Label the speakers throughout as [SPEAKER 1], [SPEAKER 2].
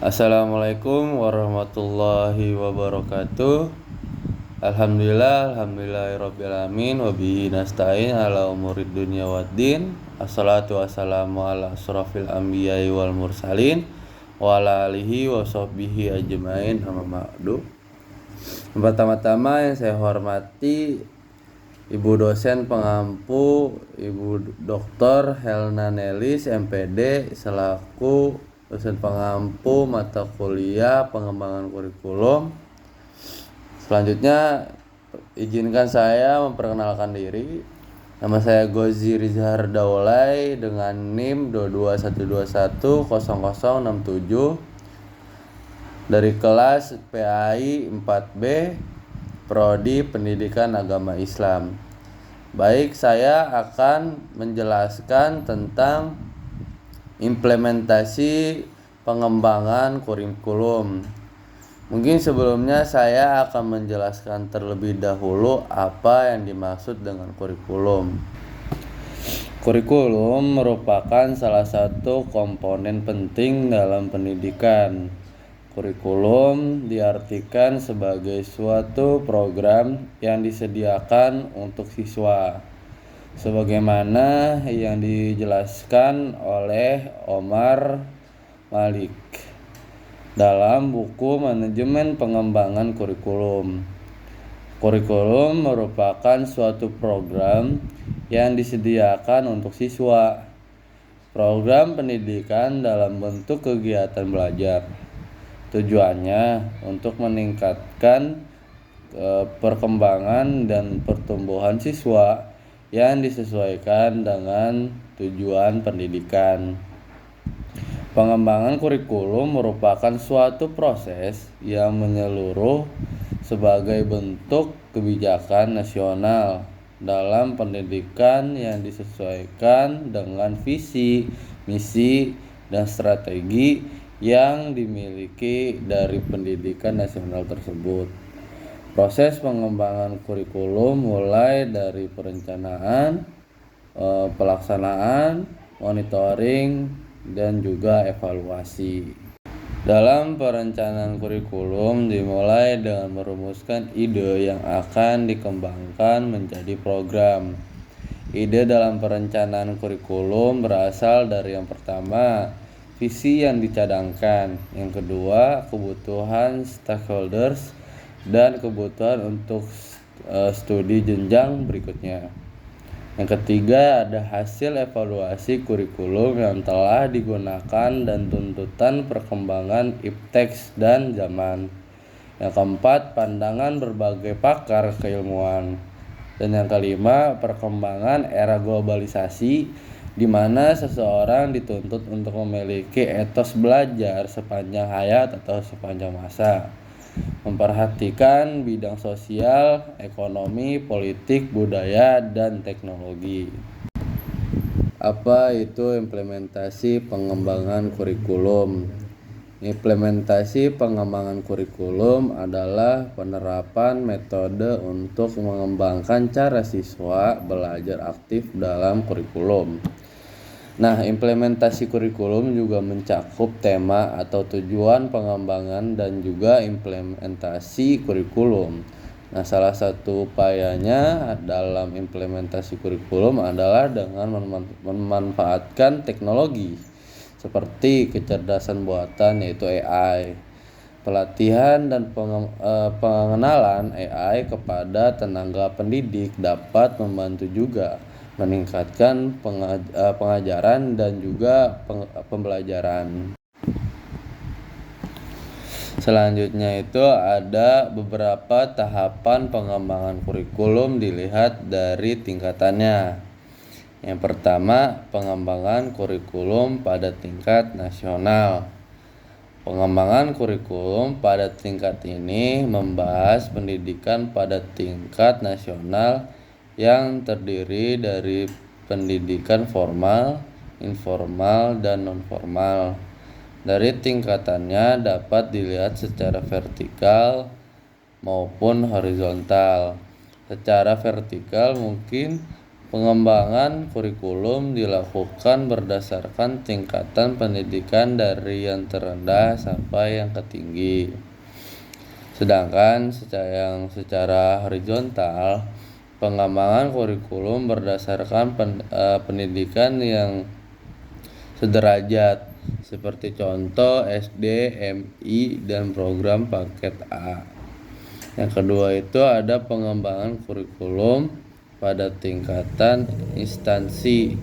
[SPEAKER 1] Assalamualaikum warahmatullahi wabarakatuh. Alhamdulillahirrabbilalamin. Wabihi nasta'in ala umurid dunya waddin. Assalatu wassalamu ala asrafil anbiya'i wal mursalin wa ala alihi wa sahbihi ajmain, amma ba'du. Pertama-tama yang saya hormati Ibu dosen pengampu Ibu Dr. Helna Nelis MPD selaku dosen pengampu mata kuliah pengembangan kurikulum. Selanjutnya izinkan saya memperkenalkan diri. Nama saya Gozi Rizhar Daulay dengan NIM 221210067 dari kelas PAI 4B Prodi Pendidikan Agama Islam. Baik, saya akan menjelaskan tentang implementasi pengembangan kurikulum. Mungkin sebelumnya saya akan menjelaskan terlebih dahulu apa yang dimaksud dengan kurikulum. Kurikulum merupakan salah satu komponen penting dalam pendidikan. Kurikulum diartikan sebagai suatu program yang disediakan untuk siswa, sebagaimana yang dijelaskan oleh Omar Malik dalam buku Manajemen Pengembangan Kurikulum. Kurikulum merupakan suatu program yang disediakan untuk siswa, program pendidikan dalam bentuk kegiatan belajar. Tujuannya untuk meningkatkan perkembangan dan pertumbuhan siswa yang disesuaikan dengan tujuan pendidikan. Pengembangan kurikulum merupakan suatu proses yang menyeluruh sebagai bentuk kebijakan nasional dalam pendidikan yang disesuaikan dengan visi, misi, dan strategi yang dimiliki dari pendidikan nasional tersebut. Proses pengembangan kurikulum mulai dari perencanaan, pelaksanaan, monitoring, dan juga evaluasi. Dalam perencanaan kurikulum dimulai dengan merumuskan ide yang akan dikembangkan menjadi program. Ide dalam perencanaan kurikulum berasal dari yang pertama, visi yang dicadangkan, yang kedua, kebutuhan stakeholders, dan kebutuhan untuk studi jenjang berikutnya. Yang ketiga, ada hasil evaluasi kurikulum yang telah digunakan dan tuntutan perkembangan ipteks dan zaman. Yang keempat, pandangan berbagai pakar keilmuan. Dan yang kelima, perkembangan era globalisasi, di mana seseorang dituntut untuk memiliki etos belajar sepanjang hayat atau sepanjang masa, memperhatikan bidang sosial, ekonomi, politik, budaya, dan teknologi. Apa itu implementasi pengembangan kurikulum? Implementasi pengembangan kurikulum adalah penerapan metode untuk mengembangkan cara siswa belajar aktif dalam kurikulum. Nah, implementasi kurikulum juga mencakup tema atau tujuan pengembangan dan juga implementasi kurikulum. Nah, salah satu upayanya dalam implementasi kurikulum adalah dengan memanfaatkan teknologi seperti kecerdasan buatan yaitu AI. Pelatihan dan pengenalan AI kepada tenaga pendidik dapat membantu juga meningkatkan pengajaran dan juga pembelajaran. Selanjutnya itu ada beberapa tahapan pengembangan kurikulum dilihat dari tingkatannya. Yang pertama, pengembangan kurikulum pada tingkat nasional. Pengembangan kurikulum pada tingkat ini membahas pendidikan pada tingkat nasional yang terdiri dari pendidikan formal, informal, dan non-formal. Dari tingkatannya dapat dilihat secara vertikal maupun horizontal. Secara vertikal mungkin Pengembangan kurikulum dilakukan berdasarkan tingkatan pendidikan dari yang terendah sampai yang tertinggi. Sedangkan secara horizontal, pengembangan kurikulum berdasarkan pendidikan yang sederajat, seperti contoh SD, MI, dan program paket A. Yang kedua itu ada pengembangan kurikulum pada tingkatan instansi.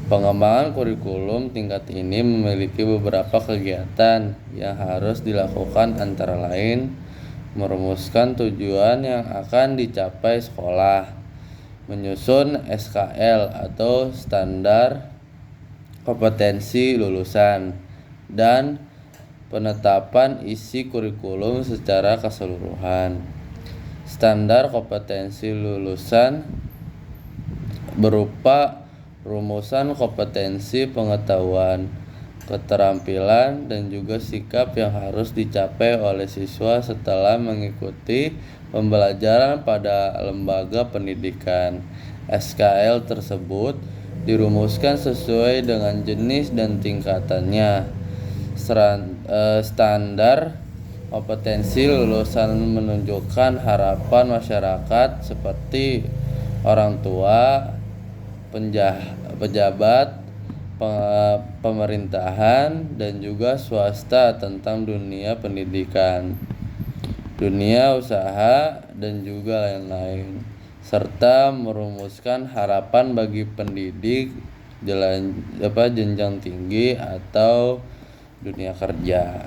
[SPEAKER 1] Pengembangan kurikulum tingkat ini memiliki beberapa kegiatan yang harus dilakukan, antara lain merumuskan tujuan yang akan dicapai sekolah, menyusun SKL atau standar kompetensi lulusan, dan penetapan isi kurikulum secara keseluruhan. Standar kompetensi lulusan berupa rumusan kompetensi pengetahuan, keterampilan, dan juga sikap yang harus dicapai oleh siswa setelah mengikuti pembelajaran pada lembaga pendidikan. SKL tersebut dirumuskan sesuai dengan jenis dan tingkatannya. Standar kompetensi lulusan menunjukkan harapan masyarakat seperti orang tua, pejabat, pemerintahan, dan juga swasta tentang dunia pendidikan, dunia usaha, dan juga lain-lain, serta merumuskan harapan bagi pendidik jenjang tinggi atau dunia kerja.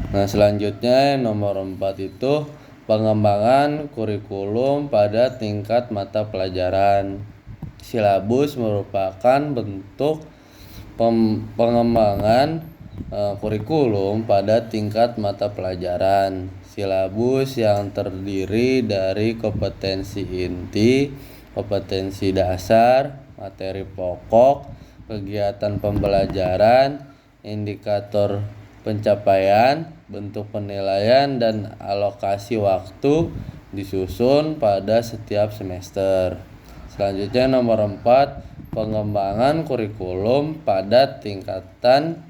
[SPEAKER 1] Nah, selanjutnya nomor 4 itu pengembangan kurikulum pada tingkat mata pelajaran. Silabus merupakan bentuk pengembangan kurikulum pada tingkat mata pelajaran. Silabus yang terdiri dari kompetensi inti, kompetensi dasar, materi pokok, kegiatan pembelajaran, indikator pencapaian, bentuk penilaian, dan alokasi waktu disusun pada setiap semester. Selanjutnya nomor 4, pengembangan kurikulum pada tingkatan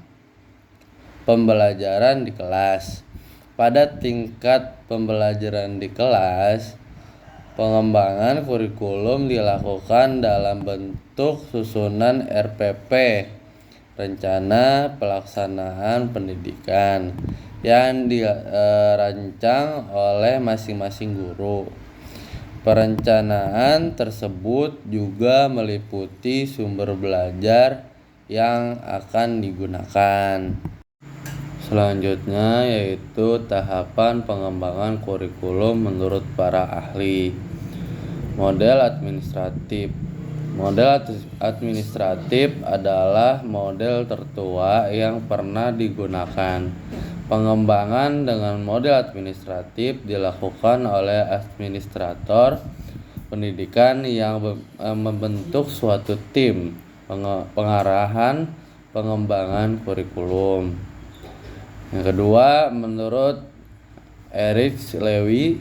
[SPEAKER 1] pembelajaran di kelas. Pada tingkat pembelajaran di kelas, pengembangan kurikulum dilakukan dalam bentuk susunan RPP, rencana pelaksanaan pendidikan, yang dirancang oleh masing-masing guru. Perencanaan tersebut juga meliputi sumber belajar yang akan digunakan. Selanjutnya yaitu tahapan pengembangan kurikulum menurut para ahli. Model administratif. Model administratif adalah model tertua yang pernah digunakan. Pengembangan dengan model administratif dilakukan oleh administrator pendidikan yang membentuk suatu tim pengarahan pengembangan kurikulum. Yang kedua, menurut Eric Levy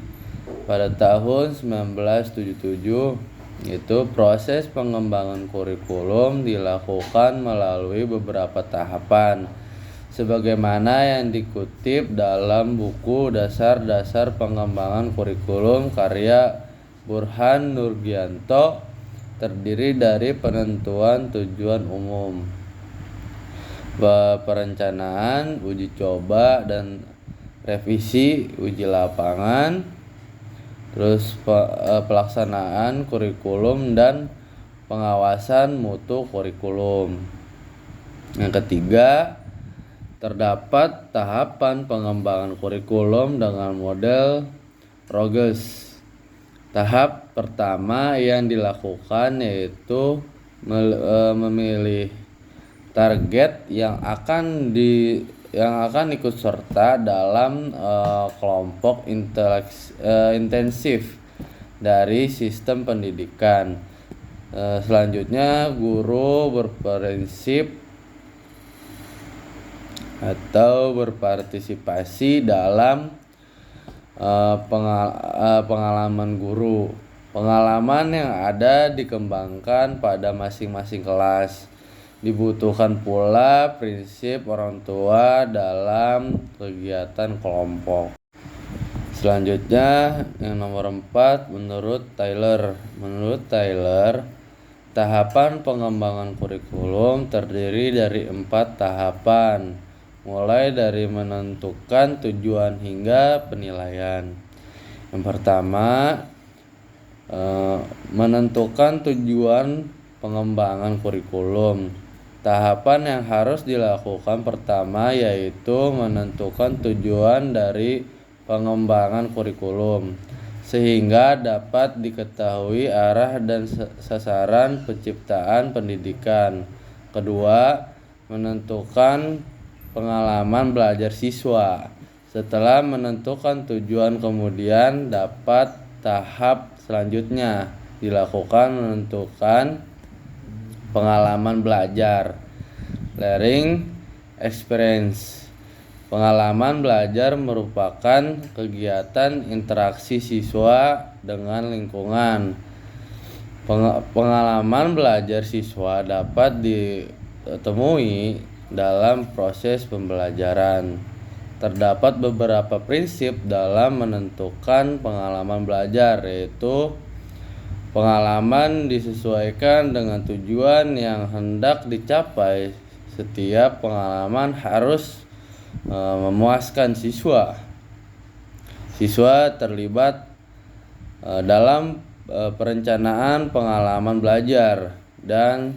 [SPEAKER 1] pada tahun 1977, itu proses pengembangan kurikulum dilakukan melalui beberapa tahapan, sebagaimana yang dikutip dalam buku Dasar-Dasar Pengembangan Kurikulum karya Burhan Nurgianto, terdiri dari penentuan tujuan umum, perencanaan, uji coba, dan revisi uji lapangan, terus pelaksanaan kurikulum dan pengawasan mutu kurikulum. Yang ketiga, terdapat tahapan pengembangan kurikulum dengan model Rogers. Tahap pertama yang dilakukan yaitu memilih target yang akan ikut serta dalam kelompok intensif dari sistem pendidikan. Selanjutnya, guru berprinsip atau berpartisipasi dalam pengalaman guru, Pengalaman yang ada dikembangkan pada masing-masing kelas. Dibutuhkan pula prinsip orang tua dalam kegiatan kelompok. Selanjutnya yang nomor 4 menurut Taylor. Menurut Taylor, tahapan pengembangan kurikulum terdiri dari 4 tahapan, mulai dari menentukan tujuan hingga penilaian. Yang pertama, menentukan tujuan pengembangan kurikulum. Tahapan yang harus dilakukan pertama yaitu menentukan tujuan dari pengembangan kurikulum, sehingga dapat diketahui arah dan sasaran penciptaan pendidikan. Kedua, menentukan pengalaman belajar siswa. Setelah menentukan tujuan, kemudian dapat tahap selanjutnya dilakukan menentukan pengalaman belajar, learning experience. Pengalaman belajar merupakan kegiatan interaksi siswa dengan lingkungan. Pengalaman belajar siswa dapat ditemui dalam proses pembelajaran. Terdapat beberapa prinsip dalam menentukan pengalaman belajar, yaitu pengalaman disesuaikan dengan tujuan yang hendak dicapai. Setiap pengalaman harus memuaskan siswa. Siswa terlibat dalam perencanaan pengalaman belajar, dan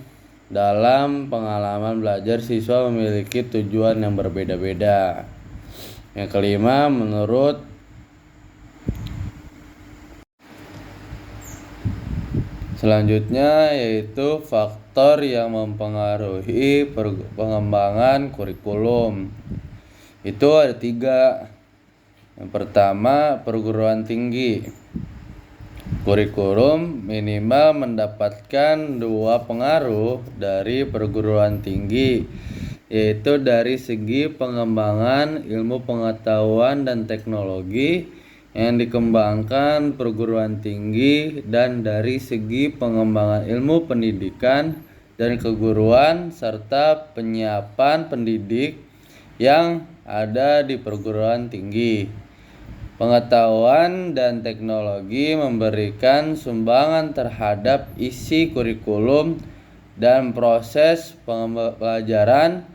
[SPEAKER 1] dalam pengalaman belajar siswa memiliki tujuan yang berbeda-beda. Yang kelima, menurut selanjutnya yaitu faktor yang mempengaruhi pengembangan kurikulum. Itu ada 3. Yang pertama, perguruan tinggi. Kurikulum minimal mendapatkan 2 pengaruh dari perguruan tinggi, yaitu dari segi pengembangan ilmu pengetahuan dan teknologi yang dikembangkan perguruan tinggi, dan dari segi pengembangan ilmu pendidikan dan keguruan serta penyiapan pendidik yang ada di perguruan tinggi. Pengetahuan dan teknologi memberikan sumbangan terhadap isi kurikulum dan proses pembelajaran.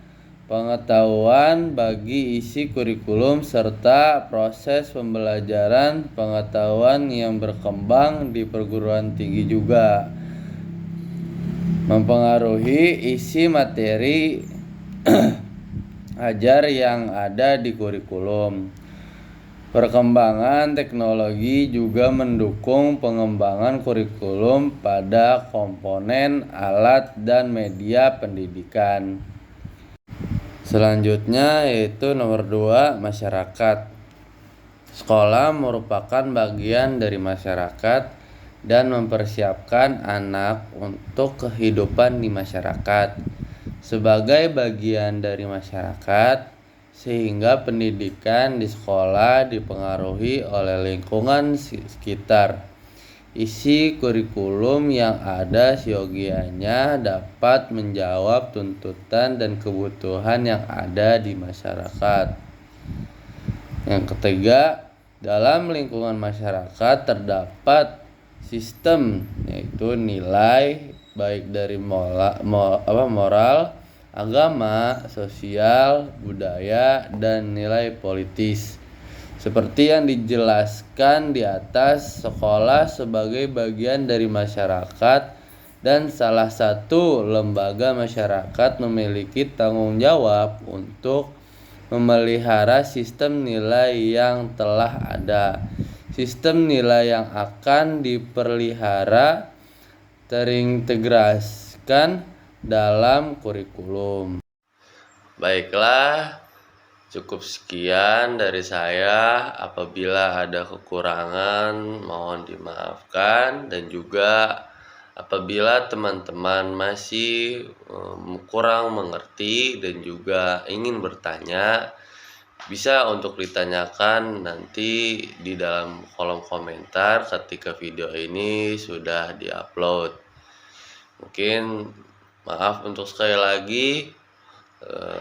[SPEAKER 1] Pengetahuan bagi isi kurikulum serta proses pembelajaran pengetahuan yang berkembang di perguruan tinggi juga mempengaruhi isi materi ajar yang ada di kurikulum. Perkembangan teknologi juga mendukung pengembangan kurikulum pada komponen alat dan media pendidikan. Selanjutnya yaitu nomor 2, masyarakat. Sekolah merupakan bagian dari masyarakat dan mempersiapkan anak untuk kehidupan di masyarakat. Sebagai bagian dari masyarakat, sehingga pendidikan di sekolah dipengaruhi oleh lingkungan sekitar. Isi kurikulum yang ada siogianya dapat menjawab tuntutan dan kebutuhan yang ada di masyarakat. Yang ketiga, dalam lingkungan masyarakat terdapat sistem, yaitu nilai baik dari moral, agama, sosial, budaya, dan nilai politis. Seperti yang dijelaskan di atas, sekolah sebagai bagian dari masyarakat dan salah satu lembaga masyarakat memiliki tanggung jawab untuk memelihara sistem nilai yang telah ada. Sistem nilai yang akan dipelihara terintegrasikan dalam kurikulum. Baiklah, cukup sekian dari saya. Apabila ada kekurangan mohon dimaafkan, dan juga apabila teman-teman masih kurang mengerti dan juga ingin bertanya, Bisa untuk ditanyakan nanti di dalam kolom komentar ketika video ini sudah diupload. Mungkin maaf untuk sekali lagi,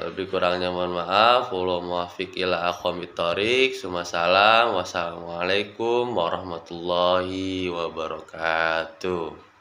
[SPEAKER 1] lebih kurangnya mohon maaf. Wallahu muwaffiq ila aqwamit thoriq. Wassalamualaikum warahmatullahi wabarakatuh.